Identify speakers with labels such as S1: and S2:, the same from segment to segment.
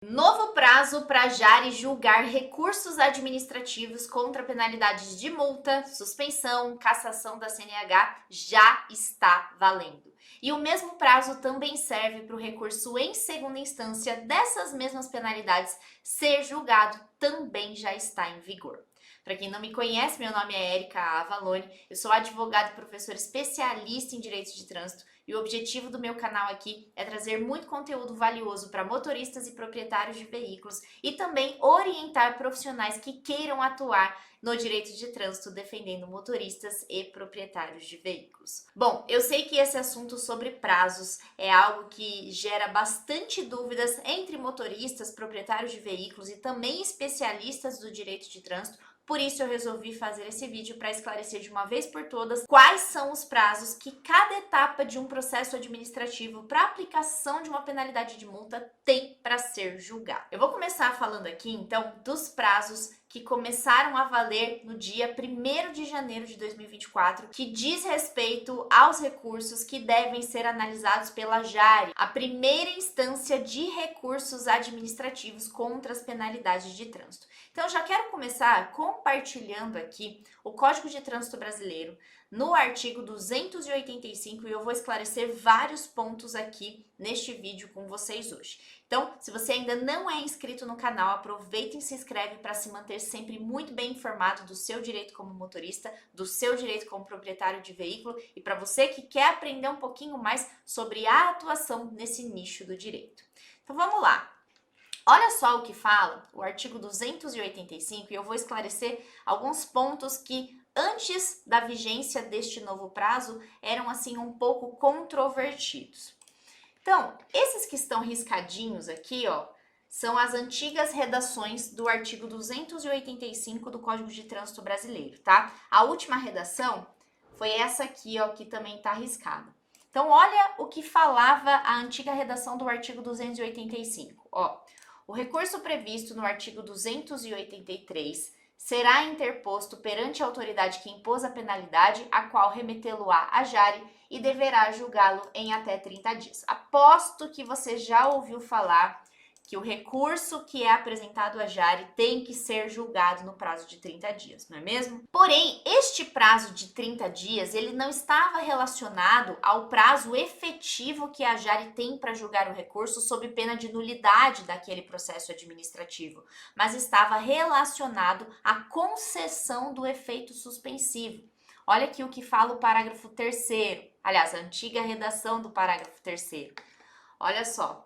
S1: Novo prazo para a Jari julgar recursos administrativos contra penalidades de multa, suspensão, cassação da CNH já está valendo. E o mesmo prazo também serve para o recurso em segunda instância dessas mesmas penalidades ser julgado, também já está em vigor. Para quem não me conhece, meu nome é Érica Avalone, eu sou advogada e professora especialista em direito de trânsito e o objetivo do meu canal aqui é trazer muito conteúdo valioso para motoristas e proprietários de veículos e também orientar profissionais que queiram atuar no direito de trânsito defendendo motoristas e proprietários de veículos. Bom, eu sei que esse assunto sobre prazos é algo que gera bastante dúvidas entre motoristas, proprietários de veículos e também especialistas do direito de trânsito. Por isso eu resolvi fazer esse vídeo para esclarecer de uma vez por todas quais são os prazos que cada etapa de um processo administrativo para aplicação de uma penalidade de multa tem para ser julgado. Eu vou começar falando aqui então dos prazos que começaram a valer no dia 1º de janeiro de 2024, que diz respeito aos recursos que devem ser analisados pela Jari, a primeira instância de recursos administrativos contra as penalidades de trânsito. Então, já quero começar compartilhando aqui o Código de Trânsito Brasileiro no artigo 285 e eu vou esclarecer vários pontos aqui neste vídeo com vocês hoje. Então, se você ainda não é inscrito no canal, aproveita e se inscreve para se manter sempre muito bem informado do seu direito como motorista, do seu direito como proprietário de veículo e para você que quer aprender um pouquinho mais sobre a atuação nesse nicho do direito. Então, vamos lá. Olha só o que fala o artigo 285 e eu vou esclarecer alguns pontos que antes da vigência deste novo prazo eram assim um pouco controvertidos. Então, esses que estão riscadinhos aqui, ó, são as antigas redações do artigo 285 do Código de Trânsito Brasileiro, tá? A última redação foi essa aqui, ó, que também está riscada. Então, olha o que falava a antiga redação do artigo 285, ó. O recurso previsto no artigo 283 será interposto perante a autoridade que impôs a penalidade, a qual remetê-lo-á a Jari e deverá julgá-lo em até 30 dias. Aposto que você já ouviu falar que o recurso que é apresentado a Jari tem que ser julgado no prazo de 30 dias, não é mesmo? Porém, este prazo de 30 dias, ele não estava relacionado ao prazo efetivo que a Jari tem para julgar o recurso sob pena de nulidade daquele processo administrativo, mas estava relacionado à concessão do efeito suspensivo. Olha aqui o que fala o parágrafo 3º, aliás, a antiga redação do parágrafo 3º. Olha só.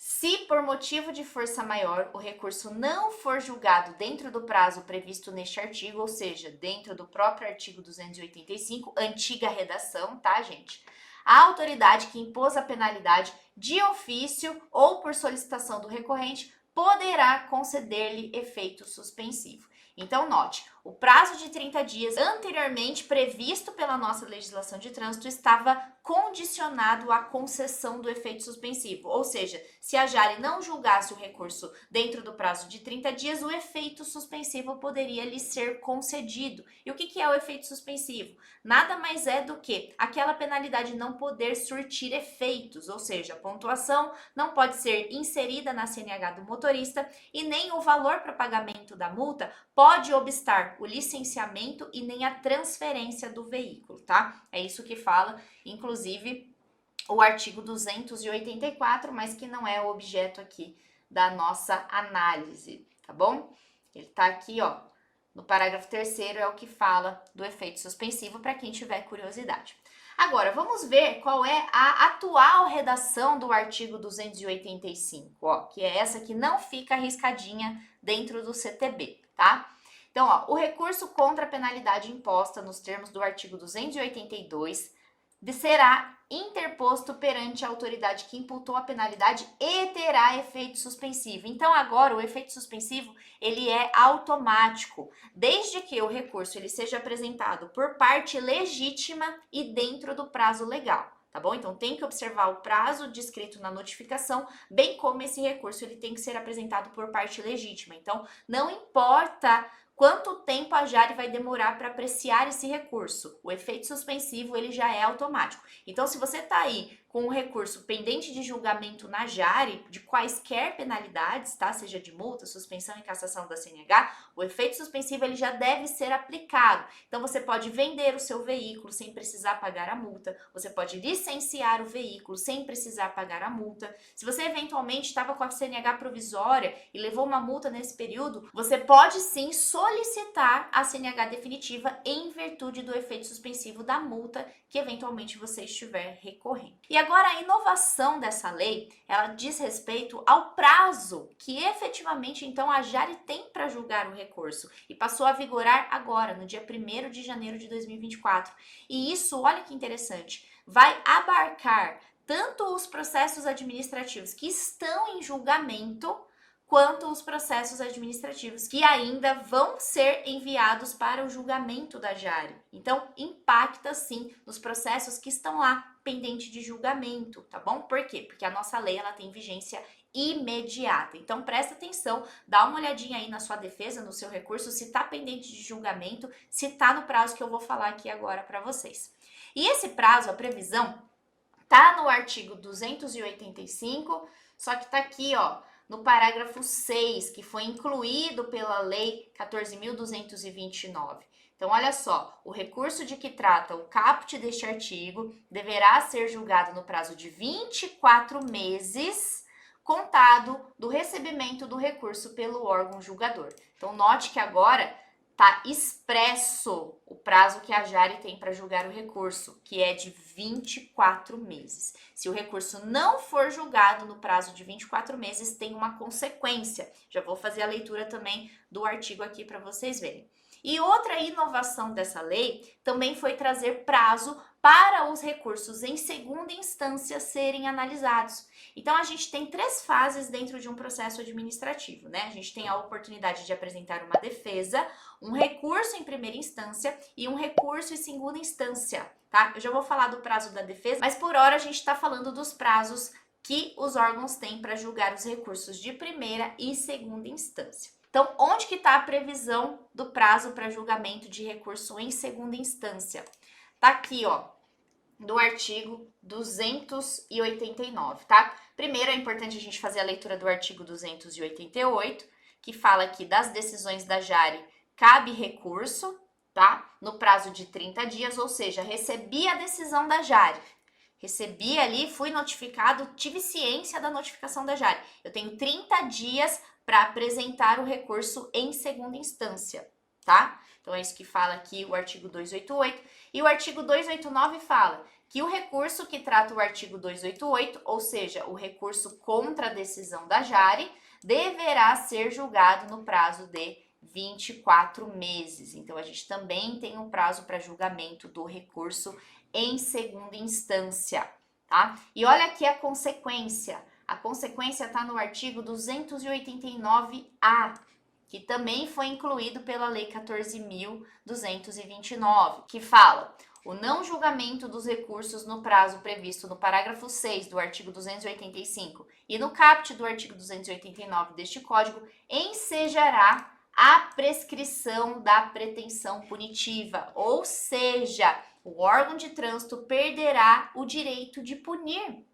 S1: Se por motivo de força maior o recurso não for julgado dentro do prazo previsto neste artigo, ou seja, dentro do próprio artigo 285, antiga redação, tá, gente? A autoridade que impôs a penalidade de ofício ou por solicitação do recorrente poderá conceder-lhe efeito suspensivo. Então, note, o prazo de 30 dias anteriormente previsto pela nossa legislação de trânsito estava condicionado à concessão do efeito suspensivo. Ou seja, se a Jari não julgasse o recurso dentro do prazo de 30 dias, o efeito suspensivo poderia lhe ser concedido. E o que é o efeito suspensivo? Nada mais é do que aquela penalidade não poder surtir efeitos, ou seja, a pontuação não pode ser inserida na CNH do motorista e nem o valor para pagamento da multa pode obstar o licenciamento e nem a transferência do veículo, tá? É isso que fala, inclusive, o artigo 284, mas que não é o objeto aqui da nossa análise, tá bom? Ele tá aqui, ó, no parágrafo 3º é o que fala do efeito suspensivo para quem tiver curiosidade. Agora, vamos ver qual é a atual redação do artigo 285, ó, que é essa que não fica arriscadinha dentro do CTB, tá? Então, ó, o recurso contra a penalidade imposta nos termos do artigo 282 será interposto perante a autoridade que imputou a penalidade e terá efeito suspensivo. Então, agora, o efeito suspensivo, ele é automático, desde que o recurso ele seja apresentado por parte legítima e dentro do prazo legal. Tá bom? Então, tem que observar o prazo descrito na notificação, bem como esse recurso ele tem que ser apresentado por parte legítima. Então, não importa quanto tempo a Jari vai demorar para apreciar esse recurso. O efeito suspensivo ele já é automático. Então, se você está aí com o recurso pendente de julgamento na Jari de quaisquer penalidades, tá? Seja de multa, suspensão e cassação da CNH, o efeito suspensivo ele já deve ser aplicado. Então você pode vender o seu veículo sem precisar pagar a multa, você pode licenciar o veículo sem precisar pagar a multa. Se você eventualmente estava com a CNH provisória e levou uma multa nesse período, você pode sim solicitar a CNH definitiva em virtude do efeito suspensivo da multa que eventualmente você estiver recorrendo. E agora a inovação dessa lei, ela diz respeito ao prazo que efetivamente então a Jari tem para julgar o recurso e passou a vigorar agora, no dia 1º de janeiro de 2024. E isso, olha que interessante, vai abarcar tanto os processos administrativos que estão em julgamento, quanto os processos administrativos que ainda vão ser enviados para o julgamento da Jari. Então, impacta sim nos processos que estão lá pendente de julgamento, tá bom? Por quê? Porque a nossa lei ela tem vigência imediata. Então, presta atenção, dá uma olhadinha aí na sua defesa, no seu recurso, se tá pendente de julgamento, se tá no prazo que eu vou falar aqui agora para vocês. E esse prazo, a previsão, tá no artigo 285, só que tá aqui, ó, no parágrafo 6, que foi incluído pela Lei 14.229. Então, olha só, o recurso de que trata o caput deste artigo deverá ser julgado no prazo de 24 meses, contado do recebimento do recurso pelo órgão julgador. Então, note que agora está expresso o prazo que a Jari tem para julgar o recurso, que é de 24 meses. Se o recurso não for julgado no prazo de 24 meses, tem uma consequência. Já vou fazer a leitura também do artigo aqui para vocês verem. E outra inovação dessa lei também foi trazer prazo para os recursos em segunda instância serem analisados. Então, a gente tem 3 fases dentro de um processo administrativo, né? A gente tem a oportunidade de apresentar uma defesa, um recurso em primeira instância e um recurso em segunda instância, tá? Eu já vou falar do prazo da defesa, mas por hora a gente está falando dos prazos que os órgãos têm para julgar os recursos de primeira e segunda instância. Então, onde que está a previsão do prazo para julgamento de recurso em segunda instância? Tá aqui, ó, do artigo 289, tá? Primeiro, é importante a gente fazer a leitura do artigo 288, que fala que das decisões da Jari cabe recurso, tá? No prazo de 30 dias, ou seja, recebi a decisão da Jari. Recebi ali, fui notificado, tive ciência da notificação da Jari. Eu tenho 30 dias para apresentar o recurso em segunda instância, tá? Então, é isso que fala aqui o artigo 288. E o artigo 289 fala que o recurso que trata o artigo 288, ou seja, o recurso contra a decisão da Jari, deverá ser julgado no prazo de 24 meses. Então, a gente também tem um prazo para julgamento do recurso em segunda instância, tá? E olha aqui a consequência. A consequência está no artigo 289-A, que também foi incluído pela Lei 14.229, que fala: o não julgamento dos recursos no prazo previsto no parágrafo 6 do artigo 285 e no caput do artigo 289 deste Código ensejará a prescrição da pretensão punitiva, ou seja, o órgão de trânsito perderá o direito de punir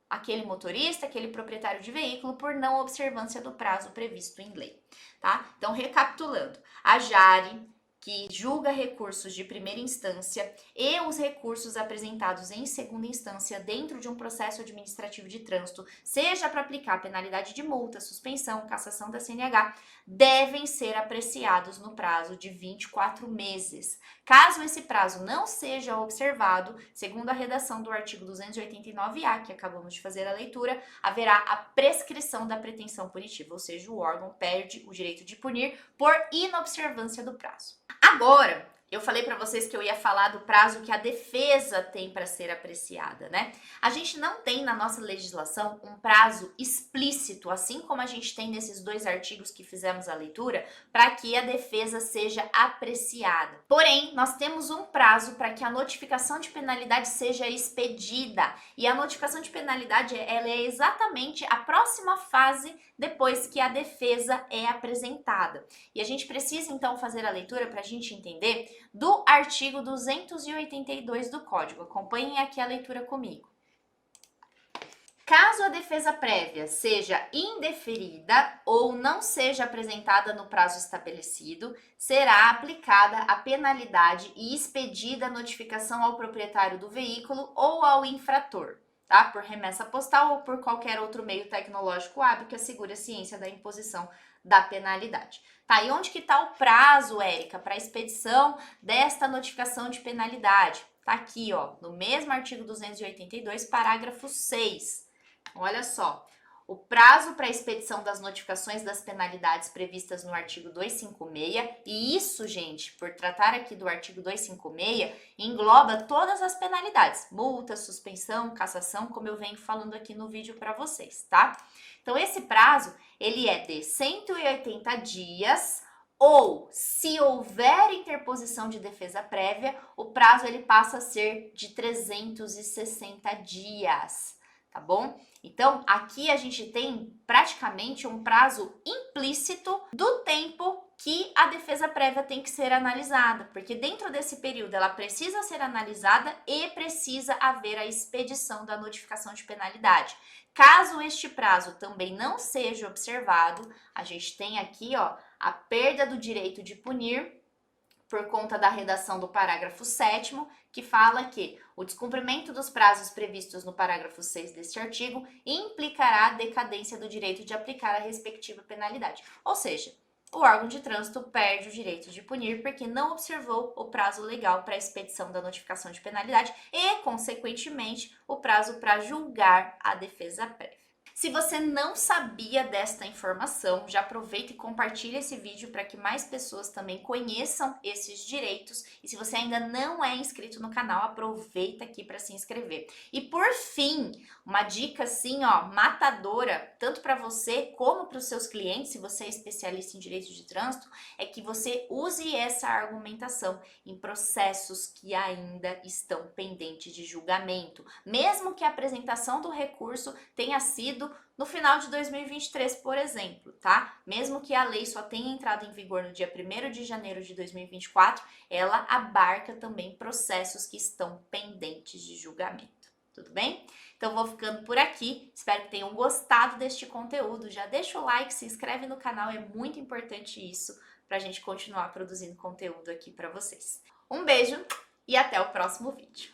S1: aquele motorista, aquele proprietário de veículo por não observância do prazo previsto em lei, tá? Então, recapitulando, a Jari, que julga recursos de primeira instância e os recursos apresentados em segunda instância dentro de um processo administrativo de trânsito, seja para aplicar penalidade de multa, suspensão, cassação da CNH, devem ser apreciados no prazo de 24 meses. Caso esse prazo não seja observado, segundo a redação do artigo 289-A, que acabamos de fazer a leitura, haverá a prescrição da pretensão punitiva, ou seja, o órgão perde o direito de punir por inobservância do prazo. Agora, eu falei para vocês que eu ia falar do prazo que a defesa tem para ser apreciada, né? A gente não tem na nossa legislação um prazo explícito, assim como a gente tem nesses 2 artigos que fizemos a leitura, para que a defesa seja apreciada. Porém, nós temos um prazo para que a notificação de penalidade seja expedida. E a notificação de penalidade, ela é exatamente a próxima fase depois que a defesa é apresentada. E a gente precisa, então, fazer a leitura para a gente entender do artigo 282 do Código. Acompanhem aqui a leitura comigo. Caso a defesa prévia seja indeferida ou não seja apresentada no prazo estabelecido, será aplicada a penalidade e expedida a notificação ao proprietário do veículo ou ao infrator, tá? Por remessa postal ou por qualquer outro meio tecnológico hábil que assegure a ciência da imposição da penalidade. Tá, e onde que está o prazo, Érica, para a expedição desta notificação de penalidade? Tá aqui, ó, no mesmo artigo 282, parágrafo 6. Olha só, o prazo para a expedição das notificações das penalidades previstas no artigo 256, e isso, gente, por tratar aqui do artigo 256, engloba todas as penalidades, multa, suspensão, cassação, como eu venho falando aqui no vídeo para vocês, tá? Então, esse prazo, ele é de 180 dias, ou, se houver interposição de defesa prévia, o prazo ele passa a ser de 360 dias. Tá bom? Então, aqui a gente tem praticamente um prazo implícito do tempo que a defesa prévia tem que ser analisada, porque dentro desse período ela precisa ser analisada e precisa haver a expedição da notificação de penalidade. Caso este prazo também não seja observado, a gente tem aqui, ó, a perda do direito de punir por conta da redação do parágrafo 7º, que fala que o descumprimento dos prazos previstos no parágrafo 6 deste artigo implicará a decadência do direito de aplicar a respectiva penalidade. Ou seja, o órgão de trânsito perde o direito de punir porque não observou o prazo legal para a expedição da notificação de penalidade e, consequentemente, o prazo para julgar a defesa prévia. Se você não sabia desta informação, já aproveita e compartilha esse vídeo para que mais pessoas também conheçam esses direitos. E se você ainda não é inscrito no canal, aproveita aqui para se inscrever. E por fim, uma dica assim, ó, matadora, tanto para você como para os seus clientes, se você é especialista em direito de trânsito, é que você use essa argumentação em processos que ainda estão pendentes de julgamento, mesmo que a apresentação do recurso tenha sido no final de 2023, por exemplo, tá? Mesmo que a lei só tenha entrado em vigor no dia 1º de janeiro de 2024, ela abarca também processos que estão pendentes de julgamento, tudo bem? Então vou ficando por aqui, espero que tenham gostado deste conteúdo, já deixa o like, se inscreve no canal, é muito importante isso pra gente continuar produzindo conteúdo aqui pra vocês. Um beijo e até o próximo vídeo.